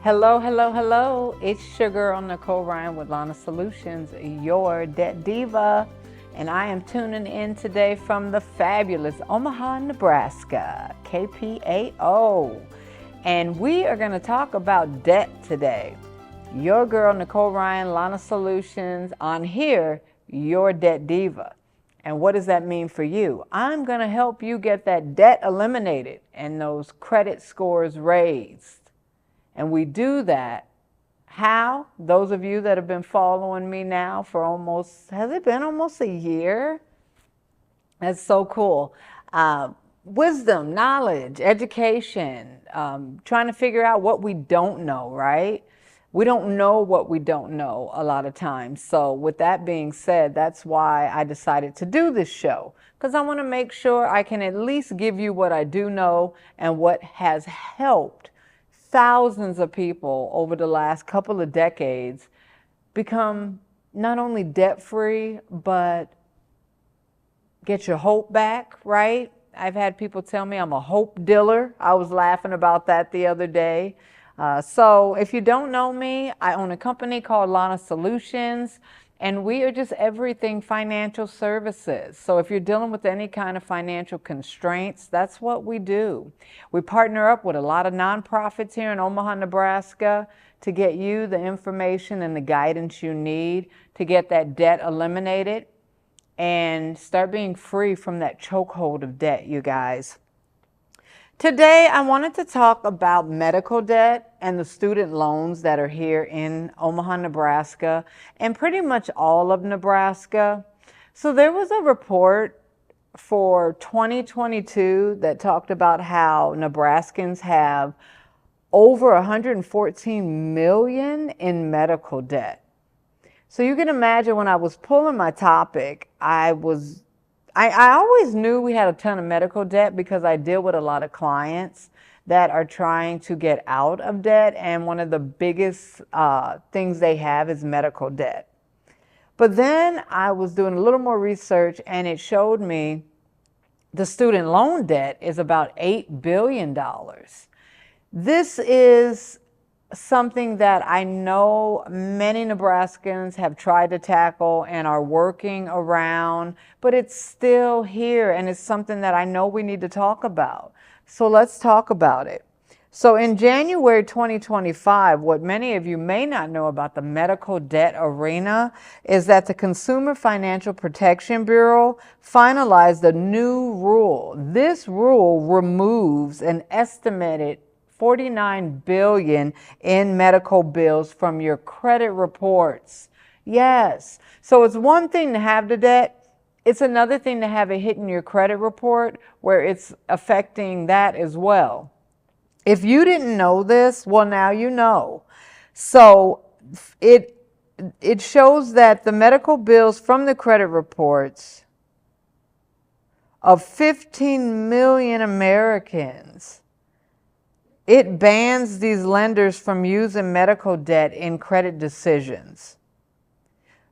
Hello, hello, hello. It's your girl, Nicole Ryan with Lana Solutions, your debt diva. And I am tuning in today from the fabulous Omaha, Nebraska, KPAO. And we are going to talk about debt today. Your girl, Nicole Ryan, Lana Solutions, on here, your debt diva. And what does that mean for you? I'm going to help you get that debt eliminated and those credit scores raised. And we do that. How? Those of you that have been following me now for has it been almost a year? That's so cool. Wisdom, knowledge, education, trying to figure out what we don't know, right? We don't know what we don't know a lot of times. So with that being said, that's why I decided to do this show, because I want to make sure I can at least give you what I do know and what has helped thousands of people over the last couple of decades become not only debt-free, but get your hope back, right? I've had people tell me I'm a hope dealer. I was laughing about that the other day. So if you don't know me, I own a company called Lana Solutions, and we are just everything financial services. So if you're dealing with any kind of financial constraints, that's what we do. We partner up with a lot of nonprofits here in Omaha, Nebraska to get you the information and the guidance you need to get that debt eliminated and start being free from that chokehold of debt, you guys. Today, I wanted to talk about medical debt and the student loans that are here in Omaha, Nebraska, and pretty much all of Nebraska. So there was a report for 2022 that talked about how Nebraskans have over 114 million in medical debt. So you can imagine when I was pulling my topic, I always knew we had a ton of medical debt because I deal with a lot of clients that are trying to get out of debt, and one of the biggest things they have is medical debt. But then I was doing a little more research, and it showed me the student loan debt is about $8 billion. This is something that I know many Nebraskans have tried to tackle and are working around, but it's still here, and it's something that I know we need to talk about. So let's talk about it. So in January 2025, what many of you may not know about the medical debt arena is that the Consumer Financial Protection Bureau finalized a new rule. This rule removes an estimated $49 billion in medical bills from your credit reports. Yes. So it's one thing to have the debt. It's another thing to have it hit in your credit report where it's affecting that as well. If you didn't know this, well, now you know. So it shows that the medical bills from the credit reports of 15 million Americans, it bans these lenders from using medical debt in credit decisions.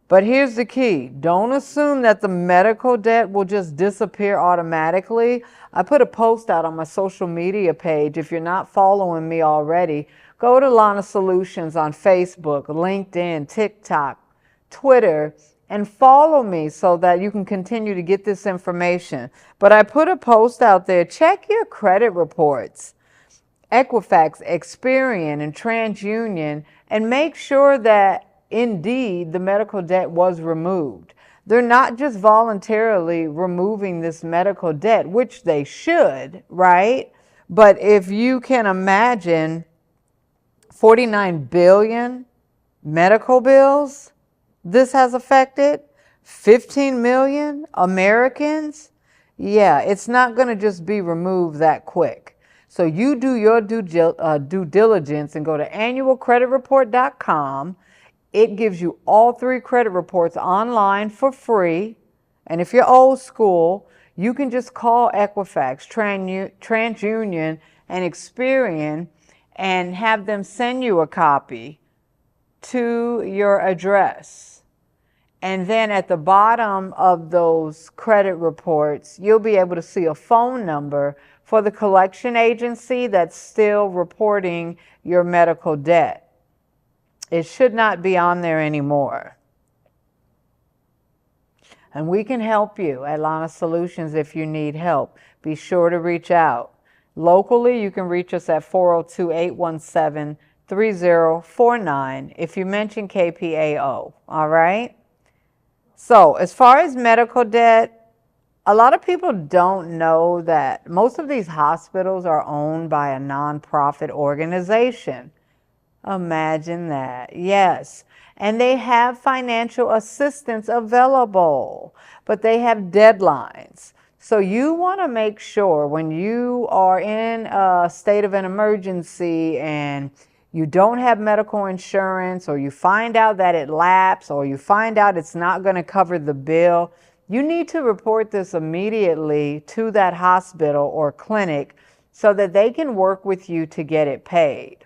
But here's the key. Don't assume that the medical debt will just disappear automatically. I put a post out on my social media page. If you're not following me already, go to Lana Solutions on Facebook, LinkedIn, TikTok, Twitter, and follow me so that you can continue to get this information. But I put a post out there. Check your credit reports, Equifax, Experian, and TransUnion, and make sure that indeed the medical debt was removed. They're not just voluntarily removing this medical debt, which they should, right? But if you can imagine 49 billion medical bills this has affected, 15 million Americans, yeah, it's not going to just be removed that quick. So you do your due diligence and go to annualcreditreport.com. It gives you all 3 credit reports online for free. And if you're old school, you can just call Equifax, TransUnion, and Experian and have them send you a copy to your address. And then at the bottom of those credit reports, you'll be able to see a phone number for the collection agency that's still reporting your medical debt. It should not be on there anymore. And we can help you at Lana Solutions if you need help. Be sure to reach out. Locally, you can reach us at 402-817-3049 if you mention KPAO, all right? So as far as medical debt, a lot of people don't know that most of these hospitals are owned by a nonprofit organization. Imagine that, yes. And they have financial assistance available, but they have deadlines. So you want to make sure when you are in a state of an emergency and you don't have medical insurance, or you find out that it lapsed, or you find out it's not going to cover the bill, you need to report this immediately to that hospital or clinic so that they can work with you to get it paid.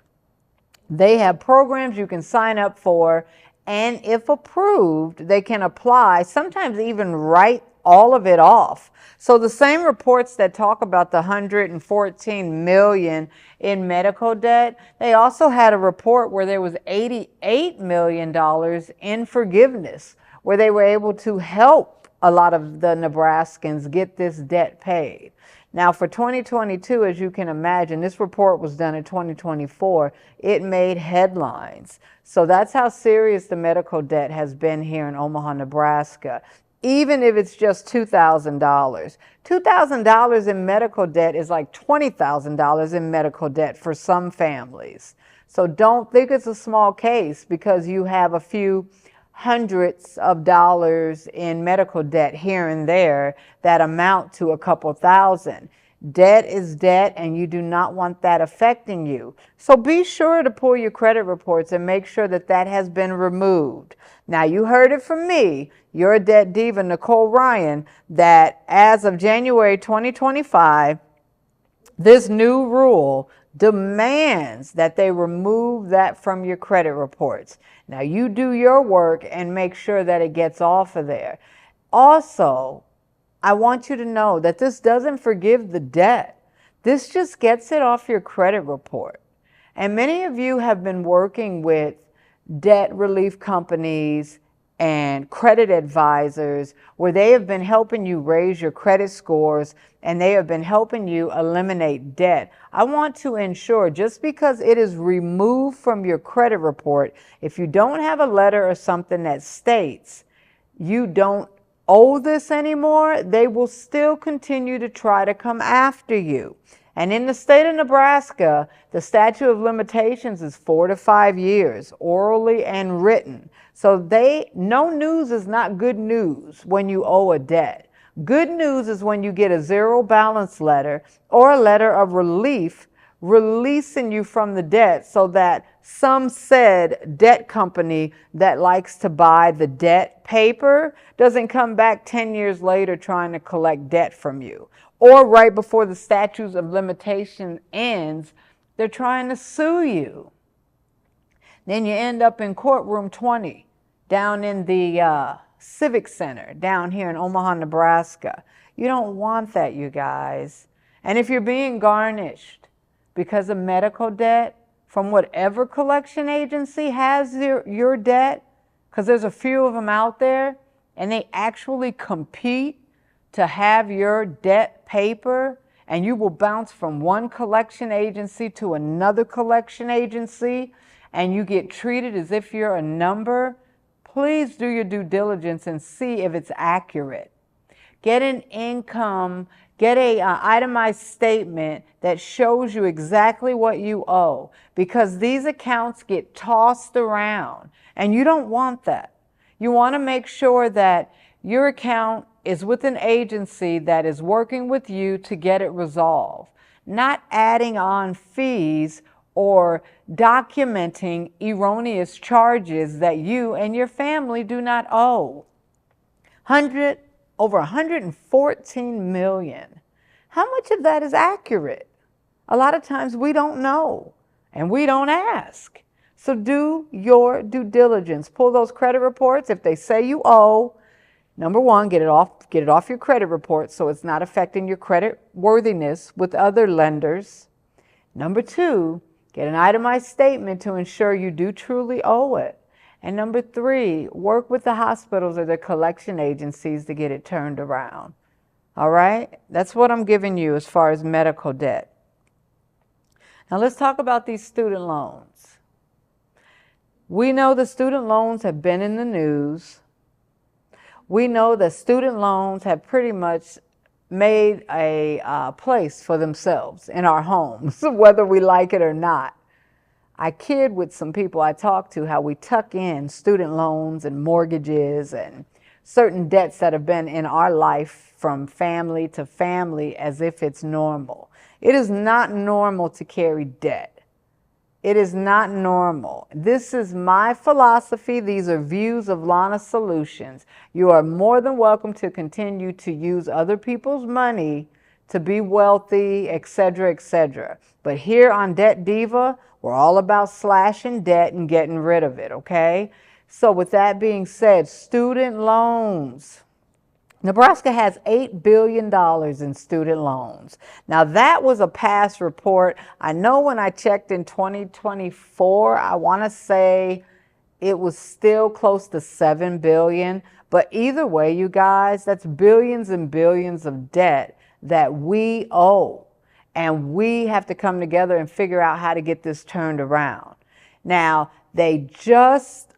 They have programs you can sign up for, and if approved, they can apply, sometimes even write all of it off. So the same reports that talk about the $114 million in medical debt, they also had a report where there was $88 million in forgiveness, where they were able to help a lot of the Nebraskans get this debt paid. Now for 2022, as you can imagine, this report was done in 2024. It made headlines. So that's how serious the medical debt has been here in Omaha, Nebraska. Even if it's just $2,000. $2,000 in medical debt is like $20,000 in medical debt for some families. So don't think it's a small case because you have a few hundreds of dollars in medical debt here and there that amount to a couple thousand. Debt is debt, and you do not want that affecting you. So be sure to pull your credit reports and make sure that that has been removed. Now, you heard it from me, your debt diva, Nicole Ryan, that as of January 2025, this new rule demands that they remove that from your credit reports. Now, you do your work and make sure that it gets off of there. Also, I want you to know that this doesn't forgive the debt. This just gets it off your credit report. And many of you have been working with debt relief companies and credit advisors where they have been helping you raise your credit scores and they have been helping you eliminate debt. I want to ensure, just because it is removed from your credit report, if you don't have a letter or something that states you don't owe this anymore, they will still continue to try to come after you. And in the state of Nebraska, the statute of limitations is 4 to 5 years, orally and written. So no news is not good news when you owe a debt. Good news is when you get a zero balance letter or a letter of relief releasing you from the debt, so that some said debt company that likes to buy the debt paper doesn't come back 10 years later trying to collect debt from you. Or right before the statute of limitation ends, they're trying to sue you. Then you end up in courtroom 20 down in the Civic Center down here in Omaha, Nebraska. You don't want that, you guys. And if you're being garnished because of medical debt from whatever collection agency has your debt, because there's a few of them out there, and they actually compete to have your debt paper, and you will bounce from one collection agency to another collection agency, and you get treated as if you're a number. Please do your due diligence and see if it's accurate. Get an income, get a itemized statement that shows you exactly what you owe, because these accounts get tossed around, and you don't want that. You want to make sure that your account is with an agency that is working with you to get it resolved, not adding on fees or documenting erroneous charges that you and your family do not owe. Over $114 million. How much of that is accurate? A lot of times we don't know, and we don't ask. So do your due diligence. Pull those credit reports. If they say you owe, Number one, get it off your credit report so it's not affecting your credit worthiness with other lenders. Number two, get an itemized statement to ensure you do truly owe it. And number three, work with the hospitals or the collection agencies to get it turned around. All right? That's what I'm giving you as far as medical debt. Now let's talk about these student loans. We know the student loans have been in the news. We know that student loans have pretty much made a place for themselves in our homes, whether we like it or not. I kid with some people I talk to how we tuck in student loans and mortgages and certain debts that have been in our life from family to family as if it's normal. It is not normal to carry debt. It is not normal. This is my philosophy. These are views of Lana Solutions. You are more than welcome to continue to use other people's money to be wealthy, etc., etc. But here on Debt Diva, we're all about slashing debt and getting rid of it, okay? So with that being said, student loans. Nebraska has $8 billion in student loans. Now that was a past report. I know when I checked in 2024, I want to say it was still close to $7 billion. But either way, you guys, that's billions and billions of debt that we owe. And we have to come together and figure out how to get this turned around. Now, they just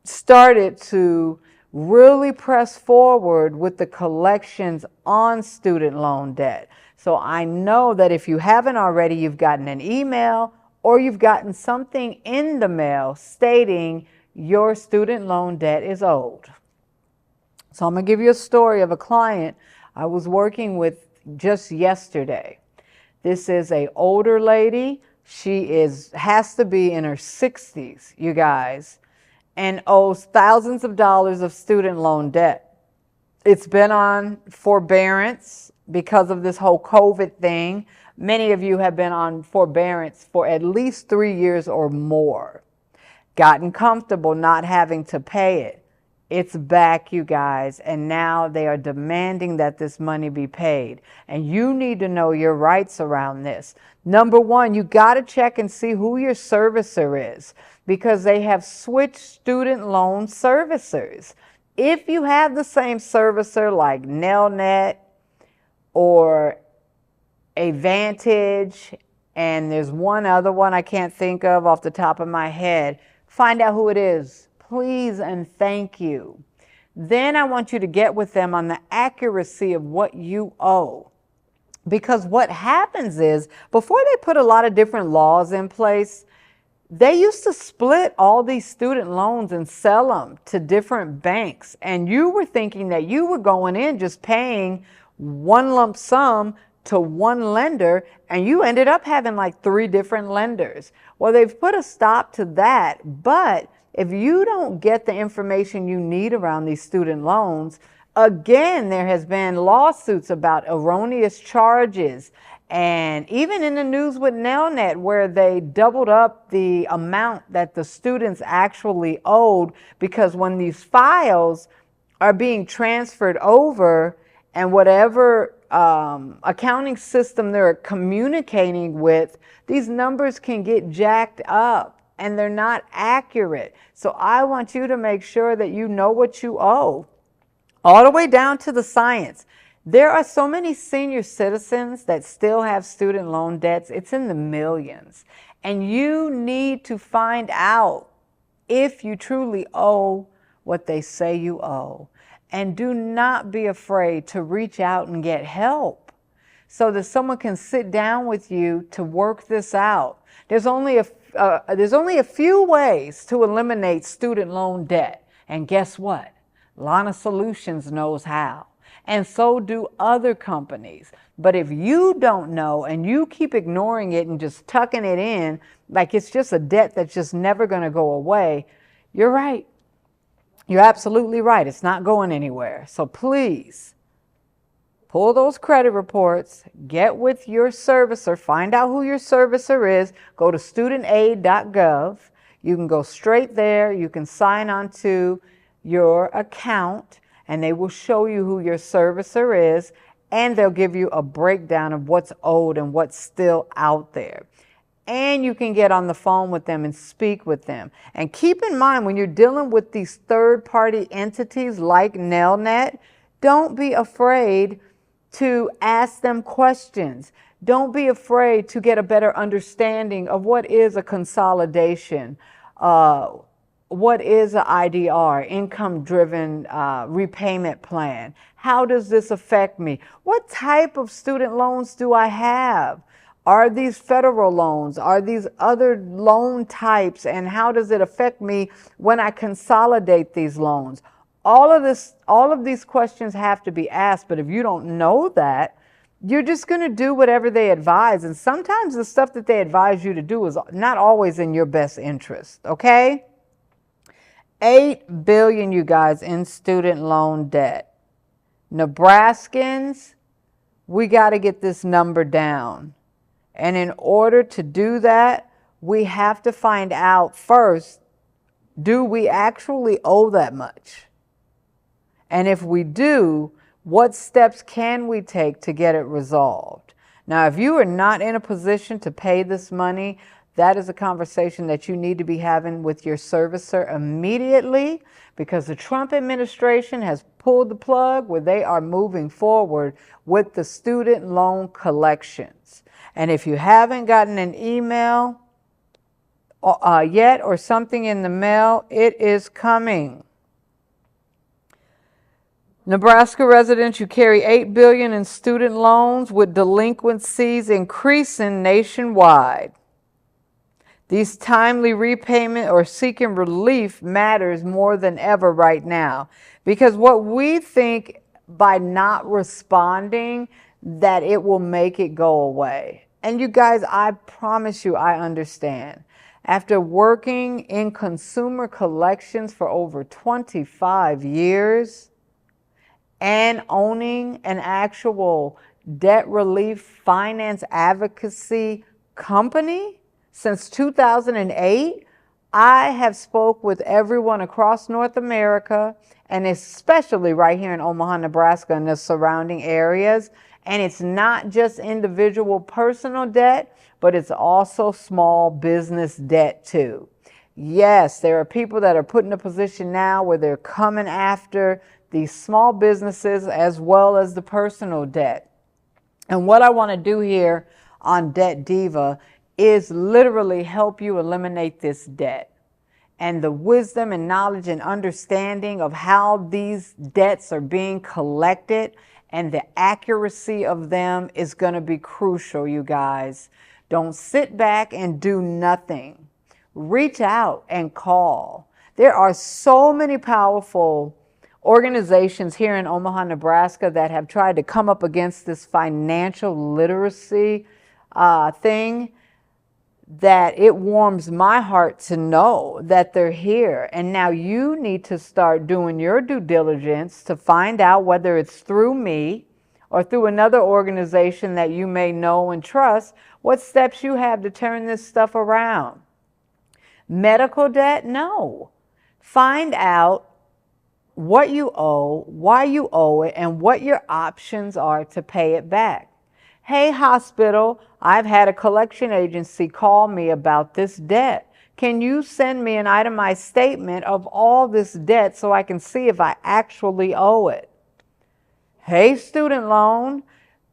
started to really press forward with the collections on student loan debt. So I know that if you haven't already, you've gotten an email or you've gotten something in the mail stating your student loan debt is owed. So I'm going to give you a story of a client I was working with just yesterday. This is an older lady. She has to be in her 60s, you guys, and owes thousands of dollars of student loan debt. It's been on forbearance because of this whole COVID thing. Many of you have been on forbearance for at least 3 years or more. Gotten comfortable not having to pay it. It's back, you guys, and now they are demanding that this money be paid. And you need to know your rights around this. Number one, you got to check and see who your servicer is, because they have switched student loan servicers. If you have the same servicer like Nelnet or Advantage, and there's one other one I can't think of off the top of my head, find out who it is. Please and thank you. Then I want you to get with them on the accuracy of what you owe. Because what happens is, before they put a lot of different laws in place, they used to split all these student loans and sell them to different banks. And you were thinking that you were going in just paying one lump sum to one lender, and you ended up having like 3 different lenders. Well, they've put a stop to that, but if you don't get the information you need around these student loans, again, there has been lawsuits about erroneous charges, and even in the news with Nelnet, where they doubled up the amount that the students actually owed, because when these files are being transferred over and whatever accounting system they're communicating with, these numbers can get jacked up and they're not accurate. So I want you to make sure that you know what you owe, all the way down to the science. There are so many senior citizens that still have student loan debts. It's in the millions. And you need to find out if you truly owe what they say you owe. And do not be afraid to reach out and get help so that someone can sit down with you to work this out. There's only a few ways to eliminate student loan debt. And guess what? Lana Solutions knows how. And so do other companies. But if you don't know and you keep ignoring it and just tucking it in like it's just a debt that's just never going to go away, you're right. You're absolutely right. It's not going anywhere. So please, pull those credit reports, get with your servicer, find out who your servicer is, go to studentaid.gov. You can go straight there. You can sign on to your account, and they will show you who your servicer is, and they'll give you a breakdown of what's owed and what's still out there. And you can get on the phone with them and speak with them. And keep in mind, when you're dealing with these third-party entities like Nelnet, don't be afraid to ask them questions. Don't be afraid to get a better understanding of what is a consolidation, what is an IDR, income-driven repayment plan. How does this affect me? What type of student loans do I have? Are these federal loans? Are these other loan types? And how does it affect me when I consolidate these loans? All of these questions have to be asked, but if you don't know that, you're just going to do whatever they advise. And sometimes the stuff that they advise you to do is not always in your best interest, okay? $8 billion, you guys, in student loan debt. Nebraskans, we got to get this number down. And in order to do that, we have to find out first, do we actually owe that much? And if we do, what steps can we take to get it resolved? Now, if you are not in a position to pay this money, that is a conversation that you need to be having with your servicer immediately, because the Trump administration has pulled the plug where they are moving forward with the student loan collections. And if you haven't gotten an email yet or something in the mail, it is coming. Nebraska residents, you carry $8 billion in student loans with delinquencies increasing nationwide. These timely repayment or seeking relief matters more than ever right now, because what we think by not responding that it will make it go away. And you guys, I promise you, I understand. After working in consumer collections for over 25 years and owning an actual debt relief finance advocacy company since 2008, I have spoke with everyone across North America, and especially right here in Omaha, Nebraska and the surrounding areas. And it's not just individual personal debt, but it's also small business debt too. Yes, there are people that are put in a position now where they're coming after these small businesses as well as the personal debt. And what I want to do here on Debt Diva is literally help you eliminate this debt. And the wisdom and knowledge and understanding of how these debts are being collected and the accuracy of them is going to be crucial, you guys. Don't sit back and do nothing. Reach out and call. There are so many powerful organizations here in Omaha, Nebraska that have tried to come up against this financial literacy thing, that it warms my heart to know that they're here. And now you need to start doing your due diligence to find out whether it's through me or through another organization that you may know and trust, what steps you have to turn this stuff around. Medical debt? No. Find out what you owe, why you owe it, and what your options are to pay it back. Hey, hospital, I've had a collection agency call me about this debt. Can you send me an itemized statement of all this debt so I can see if I actually owe it? Hey, student loan,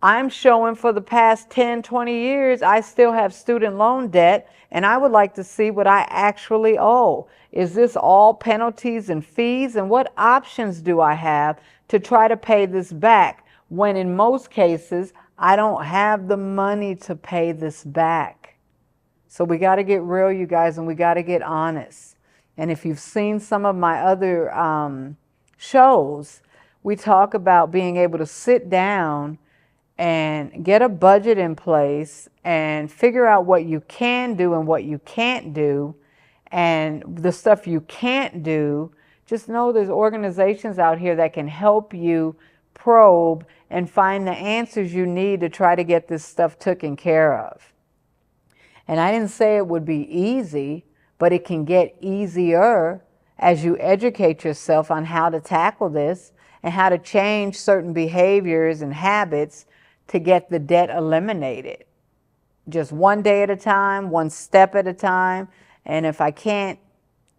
I'm showing for the past 10, 20 years, I still have student loan debt, and I would like to see what I actually owe. Is this all penalties and fees? And what options do I have to try to pay this back when in most cases, I don't have the money to pay this back? So we got to get real, you guys, and we got to get honest. And if you've seen some of my other shows, we talk about being able to sit down and get a budget in place and figure out what you can do and what you can't do. And the stuff you can't do, just know there's organizations out here that can help you probe and find the answers you need to try to get this stuff taken care of. And I didn't say it would be easy, but it can get easier as you educate yourself on how to tackle this and how to change certain behaviors and habits to get the debt eliminated. Just one day at a time, one step at a time. And if I can't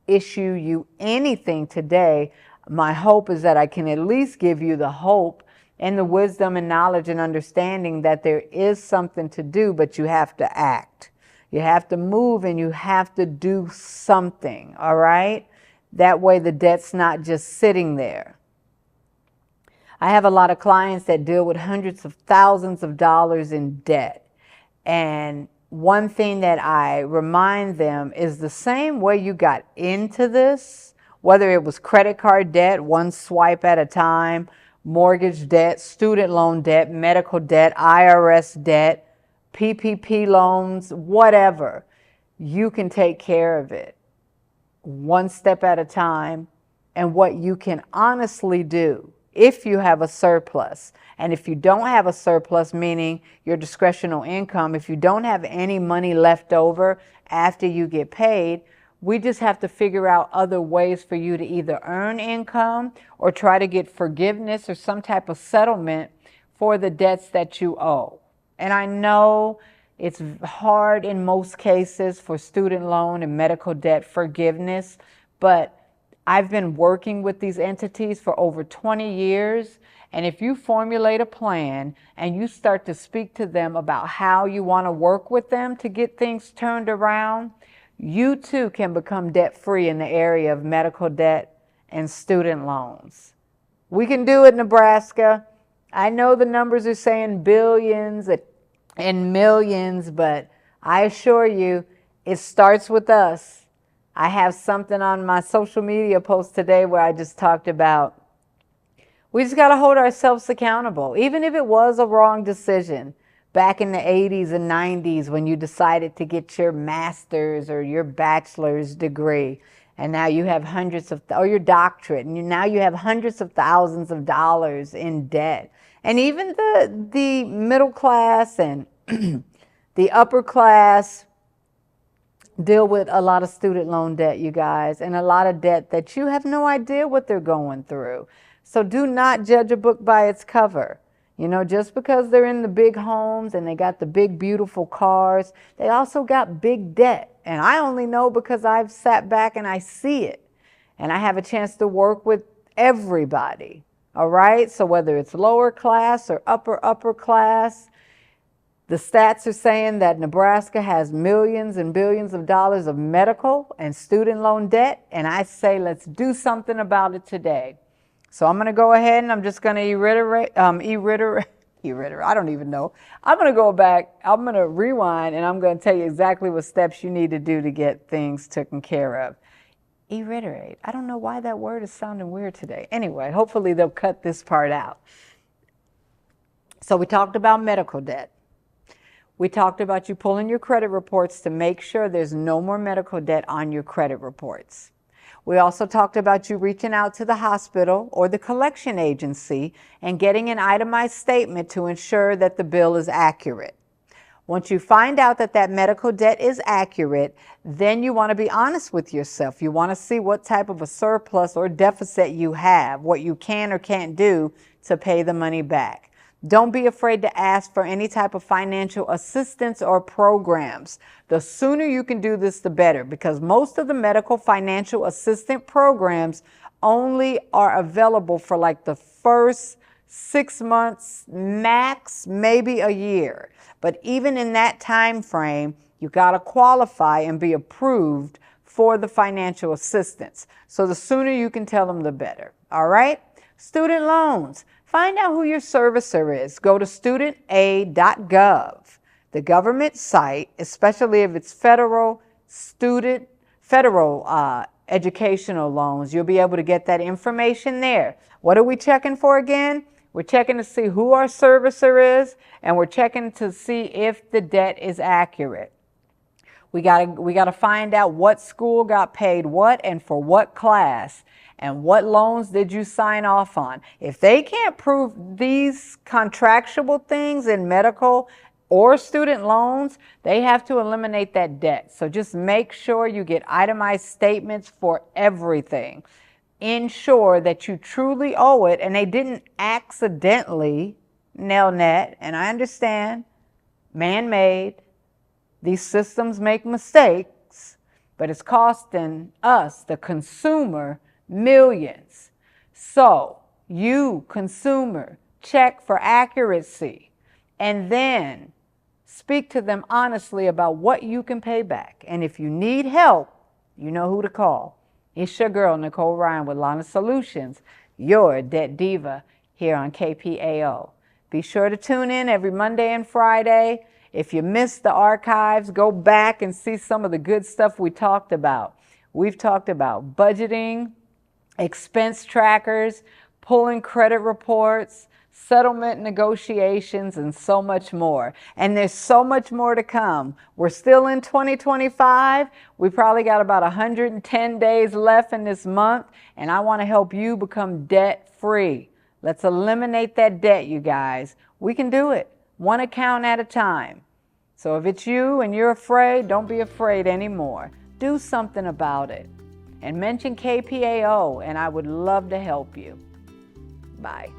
issue you anything today, my hope is that I can at least give you the hope and the wisdom and knowledge and understanding that there is something to do, but you have to act. You have to move and you have to do something, all right? That way the debt's not just sitting there. I have a lot of clients that deal with hundreds of thousands of dollars in debt. And one thing that I remind them is the same way you got into this, whether it was credit card debt, one swipe at a time, mortgage debt, student loan debt, medical debt, IRS debt, PPP loans, whatever, you can take care of it one step at a time. And what you can honestly do if you have a surplus. And if you don't have a surplus, meaning your discretional income, if you don't have any money left over after you get paid, we just have to figure out other ways for you to either earn income or try to get forgiveness or some type of settlement for the debts that you owe. And I know it's hard in most cases for student loan and medical debt forgiveness, but I've been working with these entities for over 20 years, and if you formulate a plan and you start to speak to them about how you want to work with them to get things turned around, you too can become debt-free in the area of medical debt and student loans. We can do it, Nebraska. I know the numbers are saying billions and millions, but I assure you, it starts with us. I have something on my social media post today where I just talked about we just got to hold ourselves accountable. Even if it was a wrong decision back in the 80s and 90s when you decided to get your master's or your bachelor's degree, and now you have or your doctorate, and now you have hundreds of thousands of dollars in debt. And even the middle class and the upper class deal with a lot of student loan debt, you guys, and a lot of debt that you have no idea what they're going through. So do not judge a book by its cover. You know, just because they're in the big homes and they got the big, beautiful cars, they also got big debt. And I only know because I've sat back and I see it. And I have a chance to work with everybody. All right? So whether it's lower class or upper class, the stats are saying that Nebraska has millions and billions of dollars of medical and student loan debt. And I say, let's do something about it today. So I'm going to go ahead and I'm just going to reiterate, I don't even know. I'm going to go back, I'm going to rewind, and I'm going to tell you exactly what steps you need to do to get things taken care of. Reiterate. I don't know why that word is sounding weird today. Anyway, hopefully they'll cut this part out. So we talked about medical debt. We talked about you pulling your credit reports to make sure there's no more medical debt on your credit reports. We also talked about you reaching out to the hospital or the collection agency and getting an itemized statement to ensure that the bill is accurate. Once you find out that that medical debt is accurate, then you want to be honest with yourself. You want to see what type of a surplus or deficit you have, what you can or can't do to pay the money back. Don't be afraid to ask for any type of financial assistance or programs. The sooner you can do this, the better, because most of the medical financial assistance programs only are available for like the first 6 months, max, maybe a year. But even in that time frame, you got to qualify and be approved for the financial assistance. So the sooner you can tell them, the better. All right? Student loans. Find out who your servicer is. Go to studentaid.gov, the government site, especially if it's federal educational loans. You'll be able to get that information there. What are we checking for again? We're checking to see who our servicer is, and we're checking to see if the debt is accurate. We gotta find out what school got paid what and for what class. And what loans did you sign off on? If they can't prove these contractual things in medical or student loans, they have to eliminate that debt. So just make sure you get itemized statements for everything. ensure that you truly owe it and they didn't accidentally nail net. And I understand, man-made, these systems make mistakes, but it's costing us, the consumer, millions. So you, consumer, check for accuracy and then speak to them honestly about what you can pay back. And if you need help, you know who to call. It's your girl, Nicole Ryan with Lana Solutions, your debt diva here on KPAO. Be sure to tune in every Monday and Friday. If you missed the archives, go back and see some of the good stuff we talked about. We've talked about budgeting, expense trackers, pulling credit reports, settlement negotiations, and so much more. And there's so much more to come. We're still in 2025. We probably got about 110 days left in this month, and I want to help you become debt-free. Let's eliminate that debt, you guys. We can do it, one account at a time. So if it's you and you're afraid, don't be afraid anymore. Do something about it. And mention KPAO, and I would love to help you. Bye.